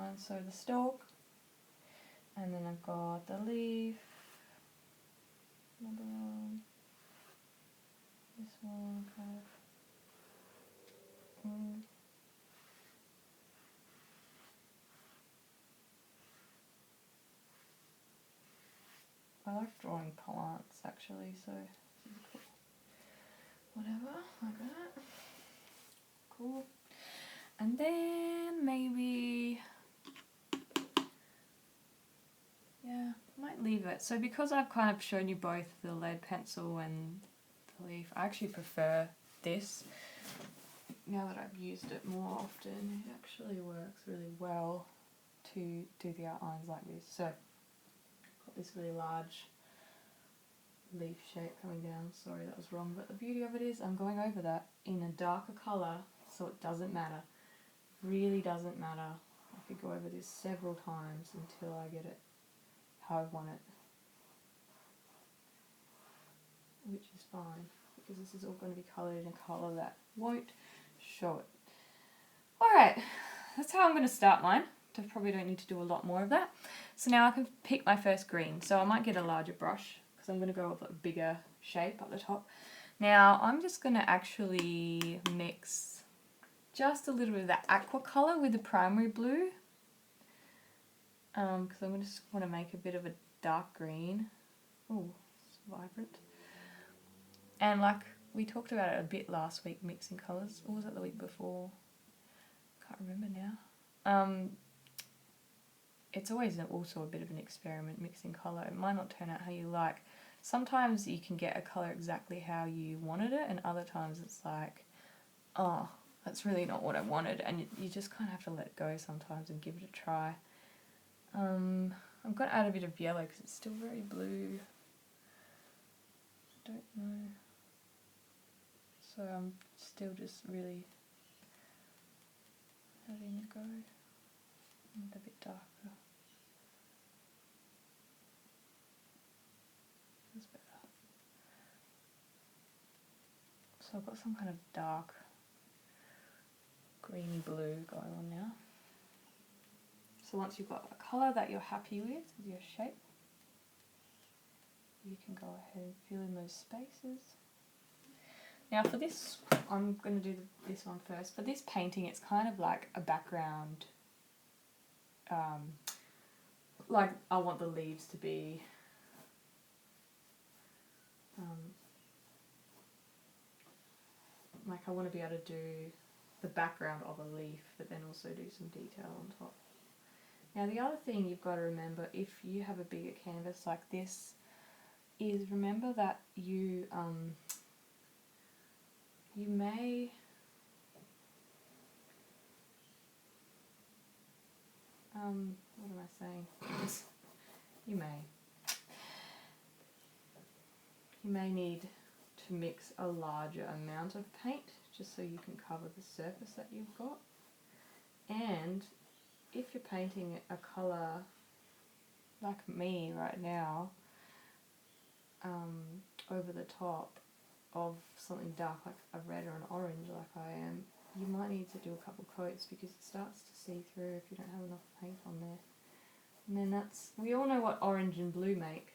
outline. So the stalk, and then I've got the leaf, another one, this one kind of. I like drawing plants actually, so cool. Whatever, like that. Cool. And then maybe, yeah, I might leave it. So because I've kind of shown you both the lead pencil and the leaf, I actually prefer this. Now that I've used it more often, it actually works really well to do the outlines like this. So I've got this really large leaf shape coming down. Sorry, that was wrong, but the beauty of it is I'm going over that in a darker colour, so it doesn't matter. Really doesn't matter. I could go over this several times until I get it how I want it, which is fine because this is all going to be coloured in a colour that won't show it. Alright, that's how I'm going to start mine. I probably don't need to do a lot more of that. So now I can pick my first green. So I might get a larger brush because I'm going to go with a bigger shape up the top. Now I'm just going to actually mix just a little bit of that aqua colour with the primary blue. Because I'm just want to make a bit of a dark green. Oh, it's vibrant. And like we talked about it a bit last week, mixing colours. Or was it the week before? Can't remember now. It's always also a bit of an experiment mixing colour. It might not turn out how you like. Sometimes you can get a colour exactly how you wanted it, and other times it's like, oh, that's really not what I wanted, and you just kind of have to let it go sometimes and give it a try. I'm going to add a bit of yellow because it's still very blue. I don't know. So I'm still just really letting it go. And a bit darker. That's better. So I've got some kind of dark greeny blue going on now. So once you've got a colour that you're happy with your shape, you can go ahead and fill in those spaces. Now for this, I'm going to do this one first. For this painting, it's kind of like a background, like I want the leaves to be like I want to be able to do the background of a leaf, but then also do some detail on top. Now the other thing you've got to remember if you have a bigger canvas like this is remember that you may what am I saying? You may need to mix a larger amount of paint just so you can cover the surface that you've got. And if you're painting a colour like me right now over the top of something dark like a red or an orange like I am, you might need to do a couple coats because it starts to see through if you don't have enough paint on there. And then we all know what orange and blue make.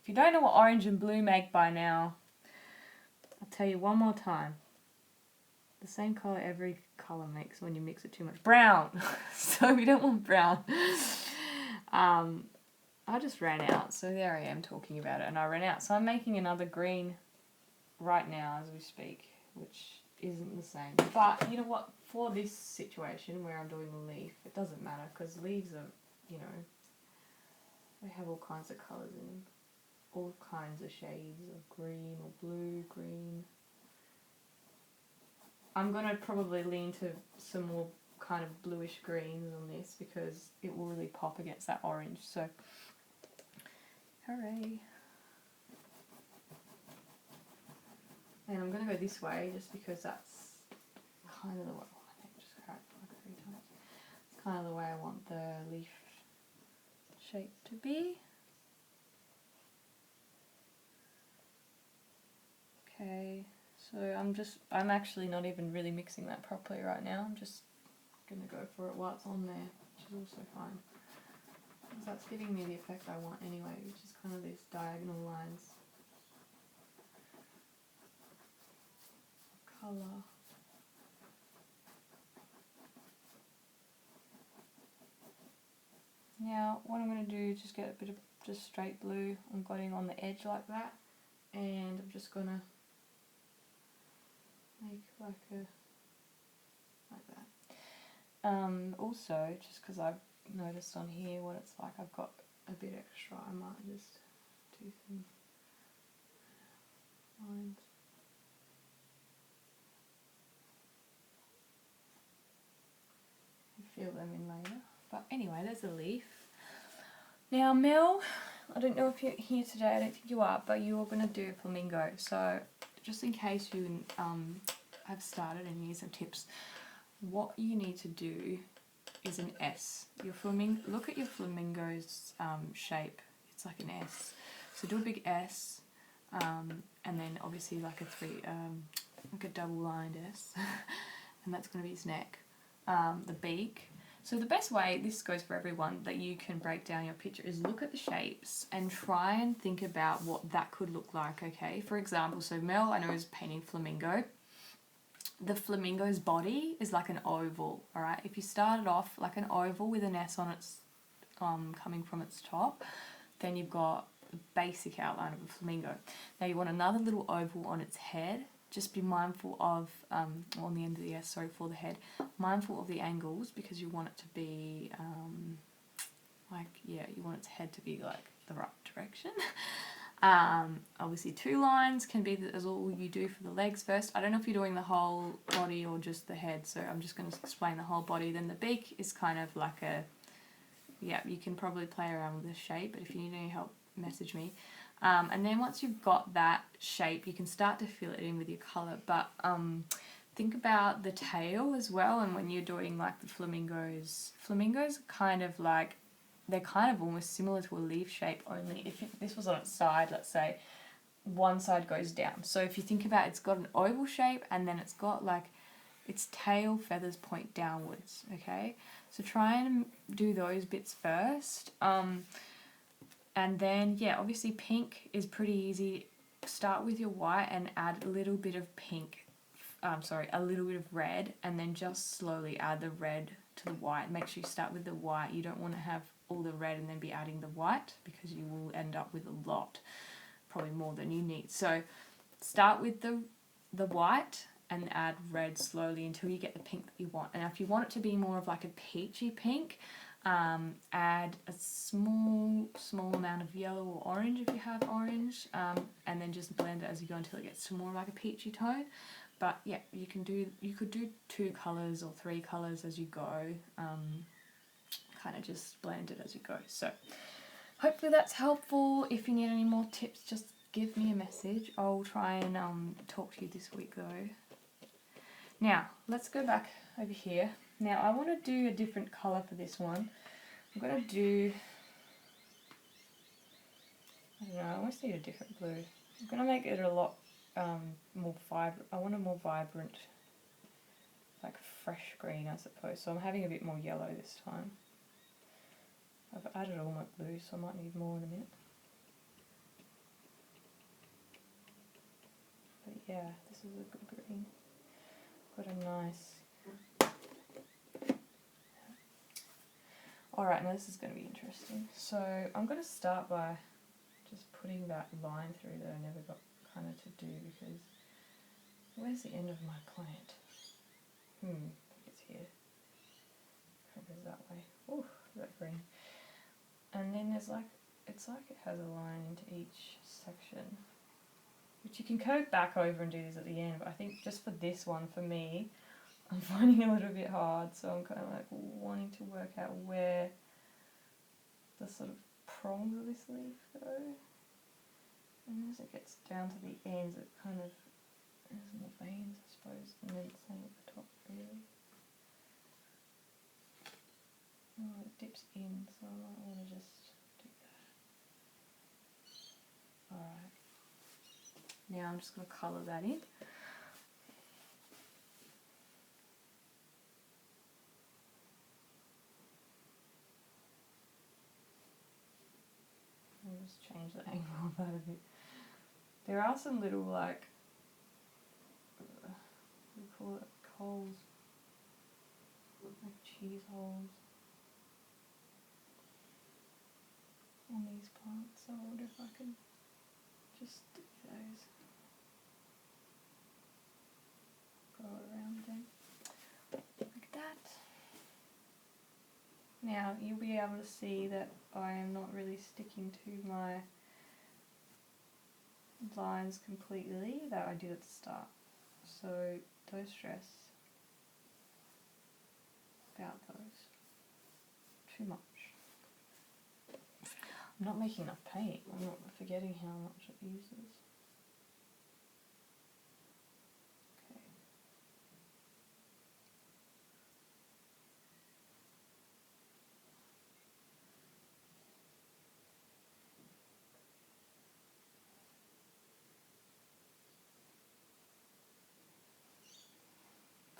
If you don't know what orange and blue make by now, I'll tell you one more time. The same colour every colour makes when you mix it too much. Brown! So we don't want brown. I just ran out, so there I am talking about it, and I ran out. So I'm making another green right now as we speak, which isn't the same. But you know what? For this situation where I'm doing the leaf, it doesn't matter because leaves are, you know, they have all kinds of colours in them. All kinds of shades of green or blue, green. I'm going to probably lean to some more kind of bluish greens on this because it will really pop against that orange. So, hooray. And I'm going to go this way just because that's kind of the way, just cracked like 3 times. It's kind of the way I want the leaf shape to be. Okay, so I'm actually not even really mixing that properly right now. I'm just going to go for it while it's on there, which is also fine. Because that's giving me the effect I want anyway, which is kind of these diagonal lines. Colour. Now what I'm going to do is just get a bit of just straight blue. I'm going on the edge like that, and I'm just going to make like that. Also, just because I've noticed on here what it's like, I've got a bit extra, I might just do some lines. Fill them in later. But anyway, there's a leaf. Now Mel, I don't know if you're here today, I don't think you are, but you're going to do flamingo. So just in case you have started and need some tips, what you need to do is an S. Your look at your flamingo's shape. It's like an S. So do a big S, and then obviously like a double lined S, and that's going to be his neck. The beak. So the best way, this goes for everyone, that you can break down your picture is look at the shapes and try and think about what that could look like, okay? For example, so Mel, I know, is painting flamingo. The flamingo's body is like an oval, alright? If you started off like an oval with an S on its, coming from its top, then you've got the basic outline of a flamingo. Now you want another little oval on its head. Just be mindful of, on the end of the S, sorry, for the head, mindful of the angles, because you want it to be, you want its head to be like the right direction. Obviously 2 lines can be as all you do for the legs first. I don't know if you're doing the whole body or just the head, so I'm just going to explain the whole body. Then the beak is kind of like you can probably play around with the shape, but if you need any help, message me. And then once you've got that shape, you can start to fill it in with your colour. But think about the tail as well, and when you're doing like the flamingos kind of like, they're kind of almost similar to a leaf shape, only if this was on its side, let's say, one side goes down. So if you think about it, it's got an oval shape, and then it's got like its tail feathers point downwards, okay? So try and do those bits first. And then, obviously pink is pretty easy. Start with your white and add a little bit of a little bit of red, and then just slowly add the red to the white. Make sure you start with the white. You don't want to have all the red and then be adding the white, because you will end up with a lot, probably more than you need. So start with the white and add red slowly until you get the pink that you want. And if you want it to be more of like a peachy pink, add a small amount of yellow or orange if you have orange, and then just blend it as you go until it gets to more like a peachy tone. But yeah, you could do 2 colours or 3 colours as you go, kind of just blend it as you go. So hopefully that's helpful. If you need any more tips, just give me a message. I'll try and talk to you this week though. Now let's go back over here. Now I want to do a different colour for this one. I'm going to do, I don't know, I almost need a different blue. I'm going to make it a lot more vibrant. I want a more vibrant, like fresh green, I suppose. So I'm having a bit more yellow this time. I've added all my blues, so I might need more in a minute. But yeah, this is a good green. Got a nice... Alright, now this is going to be interesting. So I'm going to start by just putting that line through that I never got kind of to do, because where's the end of my plant? I think it's here. It goes that way. Ooh, that green. And then there's like, it's like it has a line into each section, which you can go back over and do this at the end, but I think just for this one, for me, I'm finding it a little bit hard, so I'm kind of like wanting to work out where the sort of prongs of this leaf go. And as it gets down to the ends, it kind of has more veins, I suppose, and then same at the top, really. Oh, it dips in, so I might want to just do that. Alright. Now I'm just going to colour that in. change the angle of that a bit. There are some little like, what do you call it, holes, like cheese holes on these plants, so I wonder if I can just stick those, go around them like that. Now you'll be able to see that I am not really sticking to my lines completely that I did at the start, so don't stress about those too much. I'm not making enough paint, I'm not forgetting how much it uses. Okay.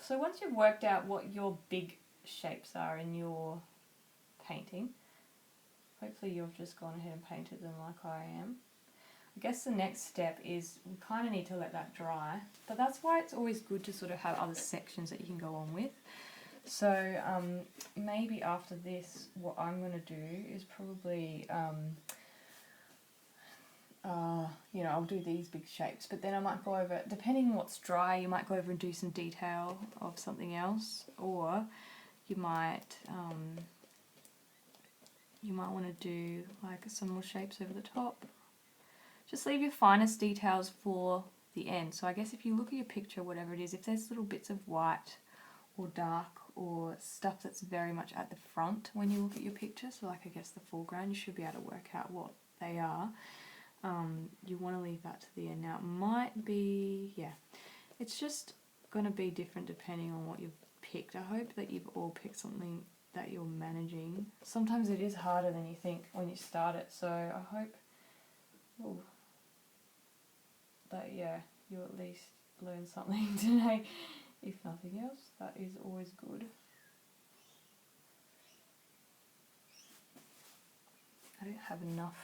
So once you've worked out what your big shapes are in your painting, hopefully you've just gone ahead and painted them like I am. I guess the next step is we kind of need to let that dry, but that's why it's always good to sort of have other sections that you can go on with. So maybe after this, what I'm going to do is probably, you know, I'll do these big shapes, but then I might go over, depending on what's dry, you might go over and do some detail of something else, or you might want to do like some more shapes over the top. Just leave your finest details for the end. So I guess if you look at your picture, whatever it is, if there's little bits of white or dark or stuff that's very much at the front when you look at your picture, so like I guess the foreground, you should be able to work out what they are. You want to leave that to the end. Now it might be, yeah, it's just going to be different depending on what you've picked. I hope that you've all picked something that you're managing. Sometimes it is harder than you think when you start it, so I hope that, yeah, you at least learn something today. If nothing else, that is always good. I don't have enough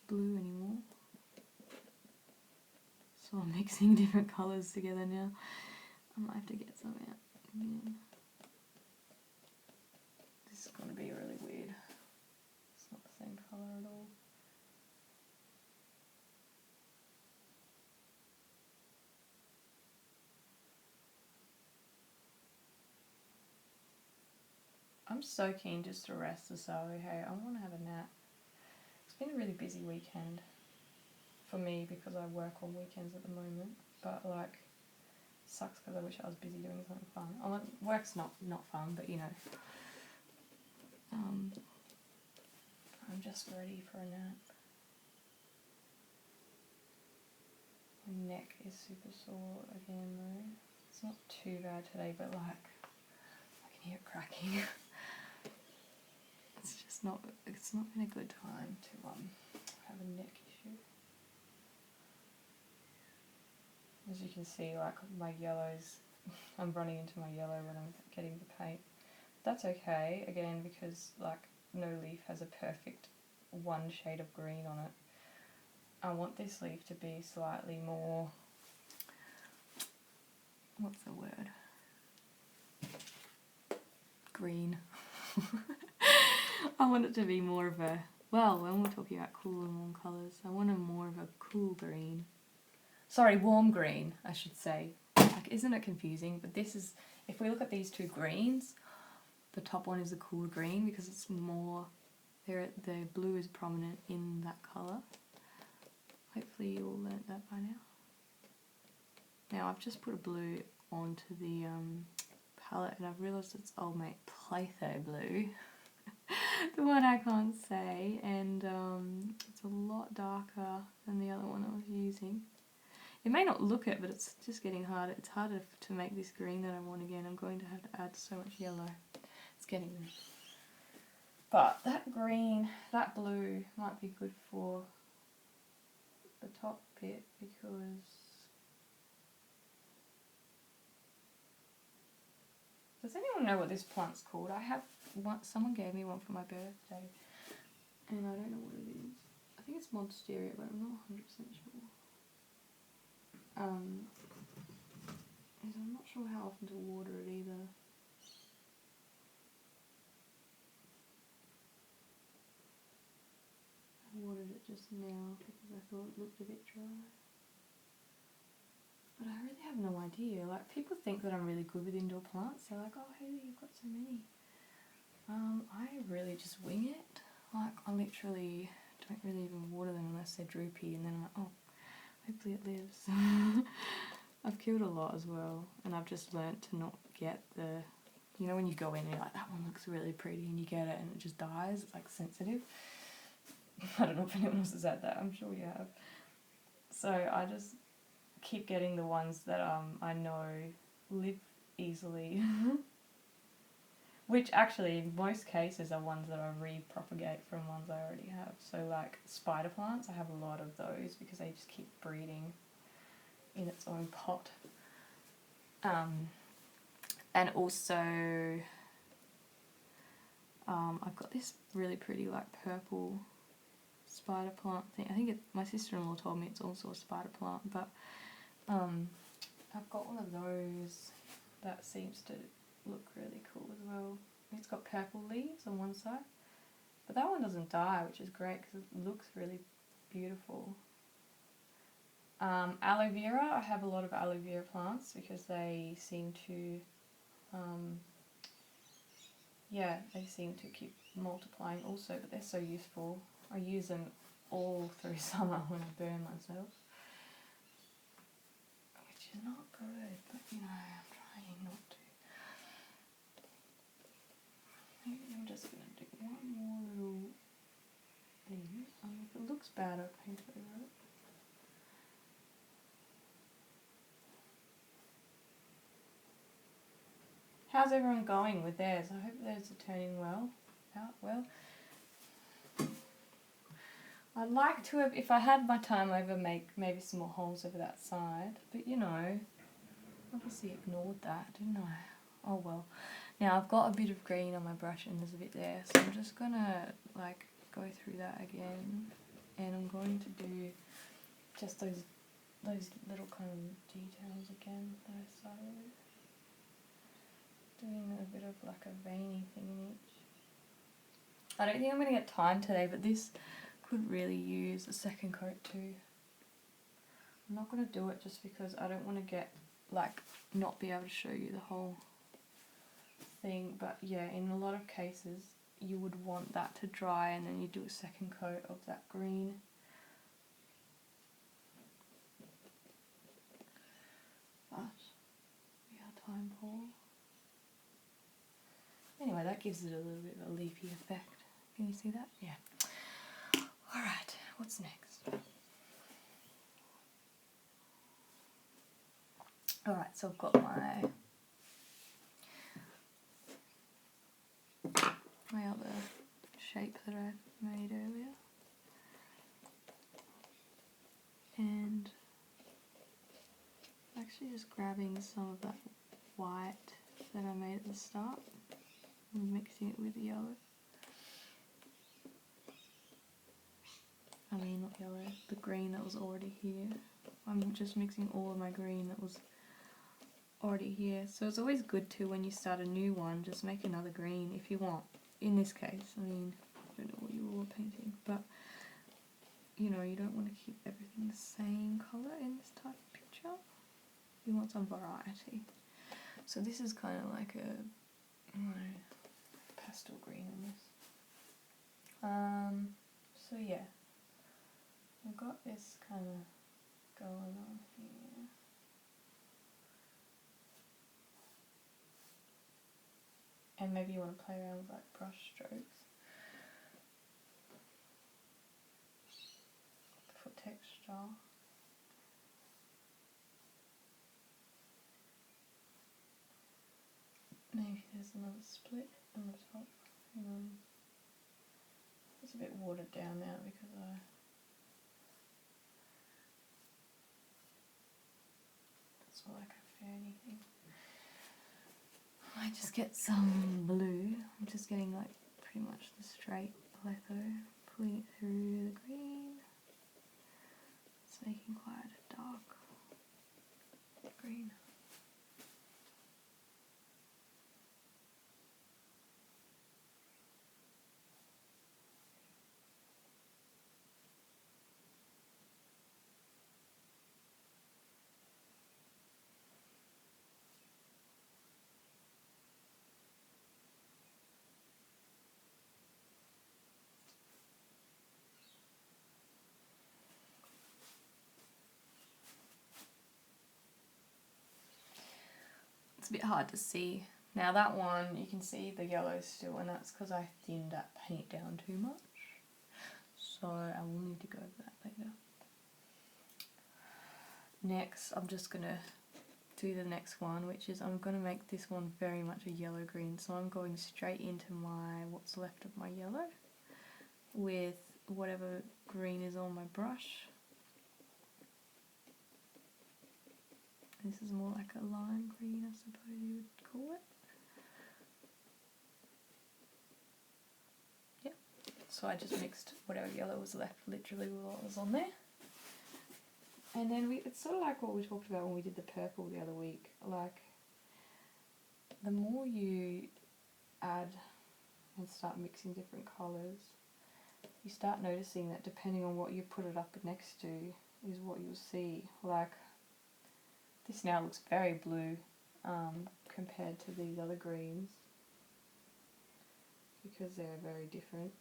blue anymore, so I'm mixing different colours together now. I might have to get some out again. This is going to be really weird. It's not the same colour at all. I'm so keen just to rest this hour. Hey, I want to have a nap. It's been a really busy weekend for me because I work on weekends at the moment, but like, sucks because I wish I was busy doing something fun. Oh, work's not fun, but you know, I'm just ready for a nap. My neck is super sore again though. It's not too bad today, but like, I can hear it cracking. It's not been a good time to have a neck issue. As you can see, like my yellows, I'm running into my yellow when I'm getting the paint. That's okay, again, because like no leaf has a perfect one shade of green on it. I want this leaf to be slightly more, what's the word? Green. I want it to be more of a, well, when we're talking about cool and warm colours, I want more of a cool green. Sorry, warm green, I should say. Like, isn't it confusing? But this is, if we look at these two greens, the top one is the cooler green because it's more, the blue is prominent in that colour. Hopefully you all learnt that by now. Now I've just put a blue onto the palette and I've realised it's old mate Playtho blue. The one I can't say, and it's a lot darker than the other one I was using. It may not look it, but it's just getting harder. It's harder to make this green that I want again. I'm going to have to add so much yellow. It's getting there. But that green, that blue might be good for the top bit because does anyone know what this plant's called? I have one, someone gave me one for my birthday and I don't know what it is. I think it's Monstera, but I'm not 100% sure. Is I'm not sure how often to water it either. I watered it just now because I thought it looked a bit dry. But I really have no idea. Like, people think that I'm really good with indoor plants. They're like, oh, Hayley, you've got so many. I really just wing it. Like, I literally don't really even water them unless they're droopy, and then I'm like, oh, hopefully it lives. I've killed a lot as well, and I've just learnt to not get the, you know, when you go in and you're like, that one looks really pretty, and you get it and it just dies, it's like sensitive. I don't know if anyone else has had that, I'm sure you have. So I just keep getting the ones that I know live easily. Which actually, in most cases, are ones that I repropagate from ones I already have. So like spider plants, I have a lot of those because they just keep breeding in its own pot. And also, I've got this really pretty like purple spider plant thing. I think my sister-in-law told me it's also a spider plant, but I've got one of those that seems to look really cool as well. It's got purple leaves on one side, but that one doesn't die, which is great because it looks really beautiful. Aloe vera, I have a lot of aloe vera plants because they seem to, they seem to keep multiplying also, but they're so useful. I use them all through summer when I burn myself, which is not good, but you know, I'm trying not to. Maybe I'm just going to do one more little thing. If it looks bad, I'll paint over it. How's everyone going with theirs? I hope theirs are turning out well. I'd like to have, if I had my time over, make maybe some more holes over that side. But you know, obviously ignored that, didn't I? Oh well. Now I've got a bit of green on my brush and there's a bit there, so I'm just gonna like go through that again, and I'm going to do just those little kind of details again that I started with. Doing a bit of like a veiny thing in each. I don't think I'm going to get time today, but this could really use a second coat too. I'm not going to do it just because I don't want to get, like, not be able to show you the whole thing, but yeah, in a lot of cases you would want that to dry and then you do a second coat of that green. But we are time poor. Anyway, that gives it a little bit of a leafy effect. Can you see that? Yeah. Alright, what's next? Alright, so I've got my other shape that I made earlier. And actually just grabbing some of that white that I made at the start and mixing it with the yellow. I mean, not yellow, the green that was already here. I'm just mixing all of my green that was already here. So it's always good to, when you start a new one, just make another green if you want. In this case, I mean, I don't know what you all are painting, but you know, you don't want to keep everything the same colour in this type of picture. You want some variety. So this is kind of like a pastel green on this. So yeah, I've got this kind of going on here. And maybe you want to play around with like brush strokes for texture. Maybe there's another split on the top. It's a bit watered down now because it's not like I fear anything. I just get some blue. I'm just getting like pretty much the straight litho, pulling it through the green. It's making quite a dark green. It's a bit hard to see. Now that one, you can see the yellow still, and that's because I thinned that paint down too much. So I will need to go over that later. Next, I'm just going to do the next one, which is I'm going to make this one very much a yellow green. So I'm going straight into my what's left of my yellow with whatever green is on my brush. This is more like a lime green, I suppose you would call it. Yep. So I just mixed whatever yellow was left literally with what was on there. And then it's sort of like what we talked about when we did the purple the other week. Like, the more you add and start mixing different colours, you start noticing that depending on what you put it up next to is what you'll see. Like, this now looks very blue compared to these other greens because they're very different.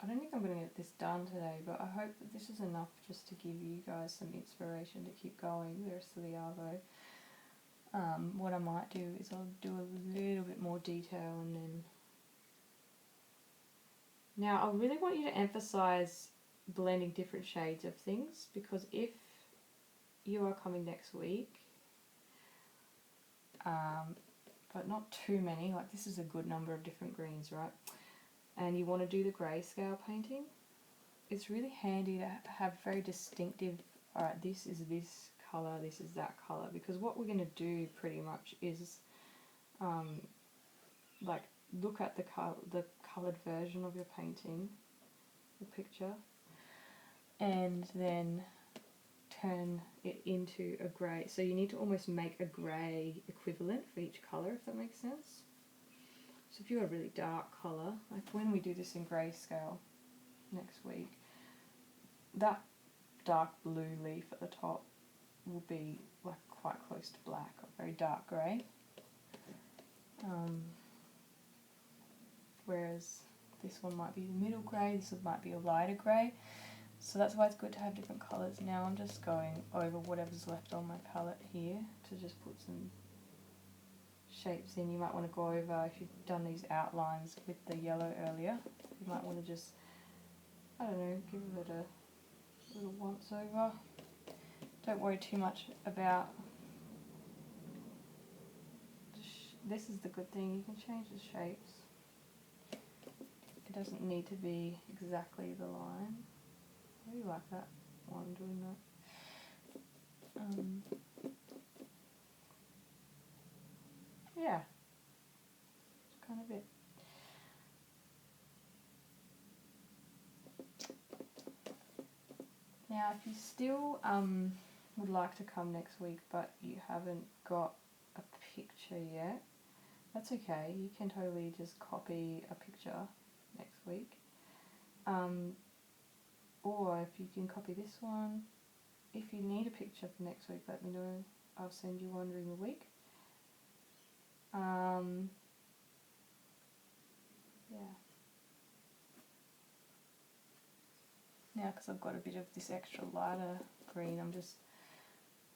I don't think I'm going to get this done today, but I hope that this is enough just to give you guys some inspiration to keep going the rest of the Arvo. What I might do is I'll do a little bit more detail and then... Now I really want you to emphasise blending different shades of things, because if you are coming next week, but not too many, like this is a good number of different greens, right? And you want to do the grayscale painting, it's really handy to have very distinctive, alright, this is this colour, this is that colour, because what we're going to do pretty much is like look at the coloured version of your painting, the picture, and then turn it into a grey. So you need to almost make a grey equivalent for each colour, if that makes sense. So if you're a really dark colour, like when we do this in grayscale next week, that dark blue leaf at the top will be like quite close to black, or very dark grey. Whereas this one might be the middle grey, this one might be a lighter grey. So that's why it's good to have different colours. Now I'm just going over whatever's left on my palette here to just put some shapes in. You might want to go over, if you've done these outlines with the yellow earlier, you might want to just, I don't know, give it a little once over. Don't worry too much about, this is the good thing, you can change the shapes. It doesn't need to be exactly the line. I really like that one doing that. Yeah, that's kind of it. Now if you still would like to come next week but you haven't got a picture yet, that's okay, you can totally just copy a picture next week. Or if you can copy this one, if you need a picture for next week, let me know, I'll send you one during the week. Yeah. Now because I've got a bit of this extra lighter green, I'm just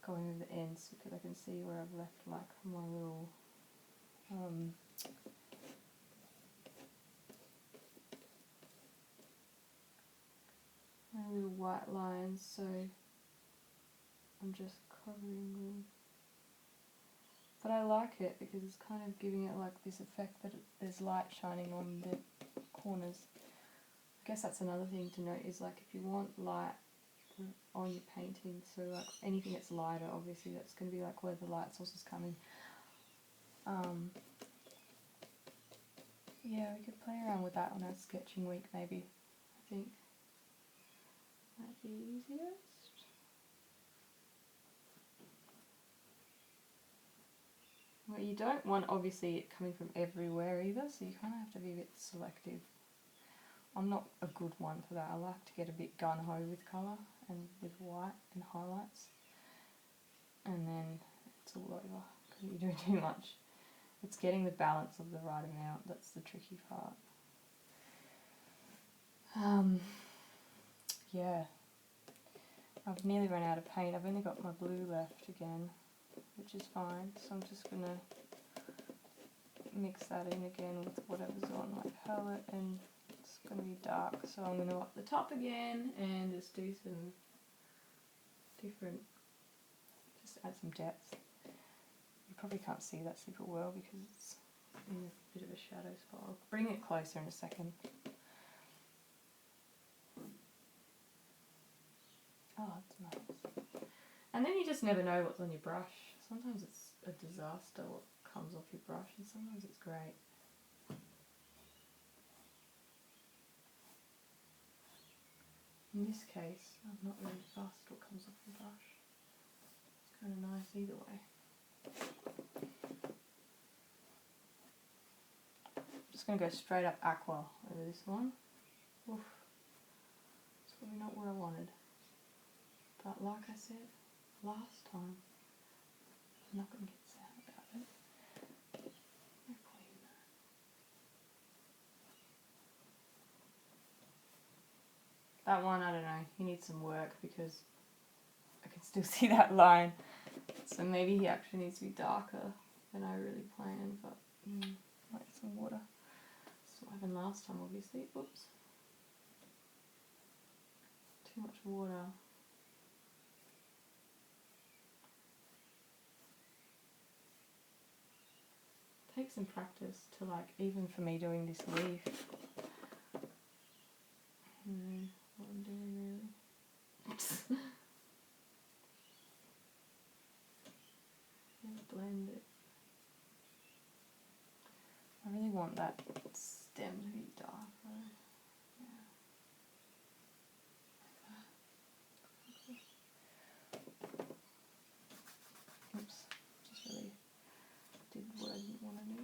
going over the ends because I can see where I've left like my little white lines, so I'm just covering them. But I like it because it's kind of giving it like this effect that there's light shining on the corners. I guess that's another thing to note, is like if you want light on your painting. So like anything that's lighter, obviously that's going to be like where the light source is coming. Yeah, we could play around with that on our sketching week maybe. I think might be easiest. Well, you don't want obviously it coming from everywhere either, so you kind of have to be a bit selective. I'm not a good one for that. I like to get a bit gun-ho with colour and with white and highlights, and then it's all over because you do too much. It's getting the balance of the right amount that's the tricky part. Yeah, I've nearly run out of paint. I've only got my blue left again, which is fine, so I'm just going to mix that in again with whatever's on my palette, and it's going to be dark, so I'm going to up the top again and just do some different, just add some depth. You probably can't see that super well because it's in a bit of a shadow spot. I'll bring it closer in a second. Oh, that's nice. And then you just never know what's on your brush. Sometimes it's a disaster what comes off your brush, and sometimes it's great. In this case, I'm not really fussed what comes off the brush. It's kind of nice either way. I'm just going to go straight up aqua over this one. Oof. It's probably not where I wanted. But like I said last time, I'm not going to get sad about it. No point in that. That one, I don't know, he needs some work because I can still see that line. So maybe he actually needs to be darker than I really planned, but like some water. That's what happened last time, obviously. Oops. Too much water. Take some practice to like, even for me doing this leaf. What I'm doing really. And blend it. I really want that stem to be darker. Yeah. Oops, just really did what I didn't want to do.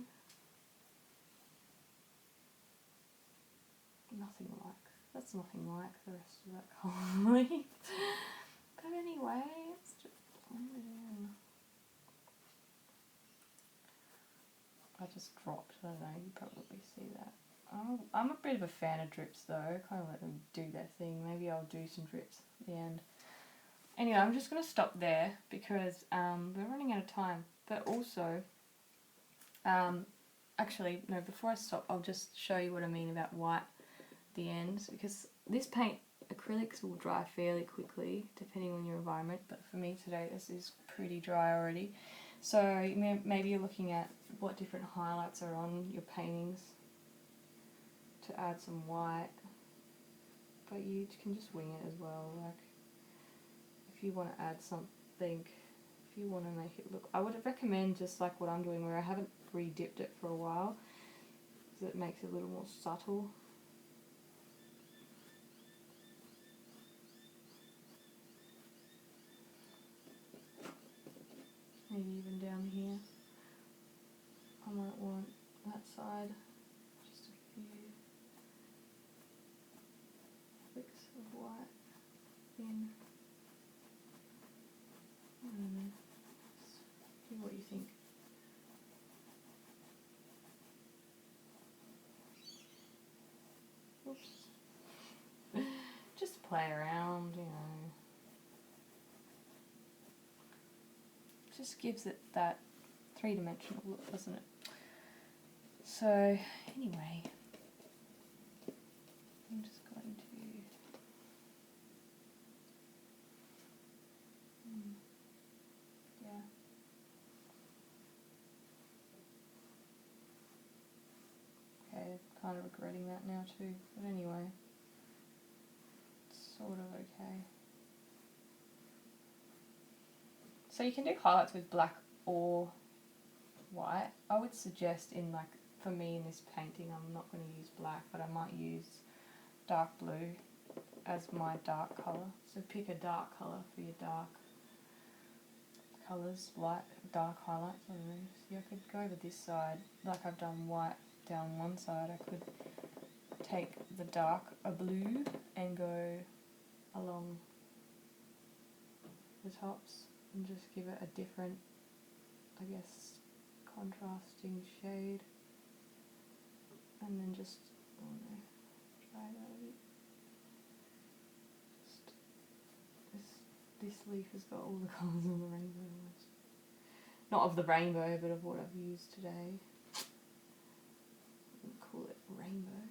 That's nothing like the rest of that colour leaf. But anyway, it's just blend it in. I just dropped, I don't know, you probably see that. I'm a bit of a fan of drips though, kind of let them do their thing. Maybe I'll do some drips at the end. Anyway, I'm just going to stop there because we're running out of time. But also, actually, no, before I stop, I'll just show you what I mean about white at the ends, because this paint, acrylics will dry fairly quickly depending on your environment, but for me today this is pretty dry already. So maybe you're looking at what different highlights are on your paintings to add some white, but you can just wing it as well. Like if you want to add something, if you want to make it look, I would recommend just like what I'm doing where I haven't re-dipped it for a while, because it makes it a little more subtle. Maybe even down here. I might want that side, just a few flicks of white in. I don't know. See what you think. Oops. Just play around, you know. Just gives it that three-dimensional look, doesn't it? So, anyway, I'm just going to yeah. Okay, kind of regretting that now too, but anyway, it's sort of okay. So you can do highlights with black or white. I would suggest for me in this painting, I'm not going to use black, but I might use dark blue as my dark colour. So pick a dark colour for your dark colours, light, dark highlights. I don't know. See, I could go over this side, like I've done white down one side. I could take the a blue, and go along the tops and just give it a different, I guess, contrasting shade. And then just, I don't know, try that a bit. Just this leaf has got all the colours of the rainbow almost. Not of the rainbow, but of what I've used today. I wouldn't call it rainbow.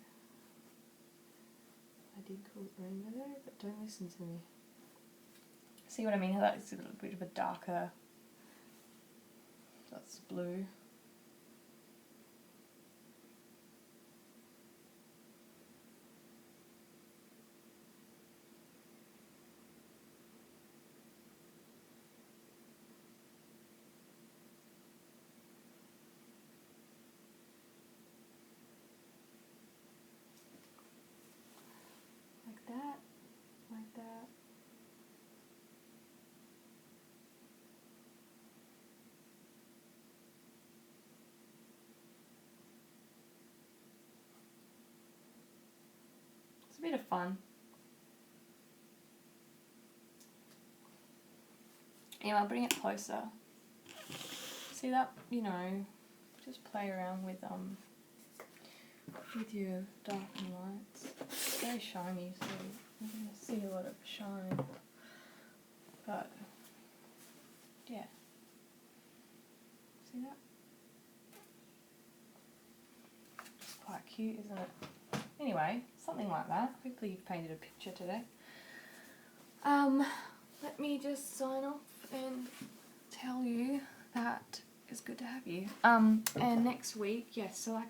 I did call it rainbow, but don't listen to me. See what I mean? That's a little bit of a darker. That's blue. Like that, like that. It's a bit of fun. Yeah, I'll bring it closer. See that? You know, just play around with your dark and lights. It's very shiny, so you're going to see a lot of shine. But yeah, see that? It's quite cute, isn't it? Anyway, something like that. Hopefully you've painted a picture today. Let me just sign off and tell you that it's good to have you. And next week, yes, so like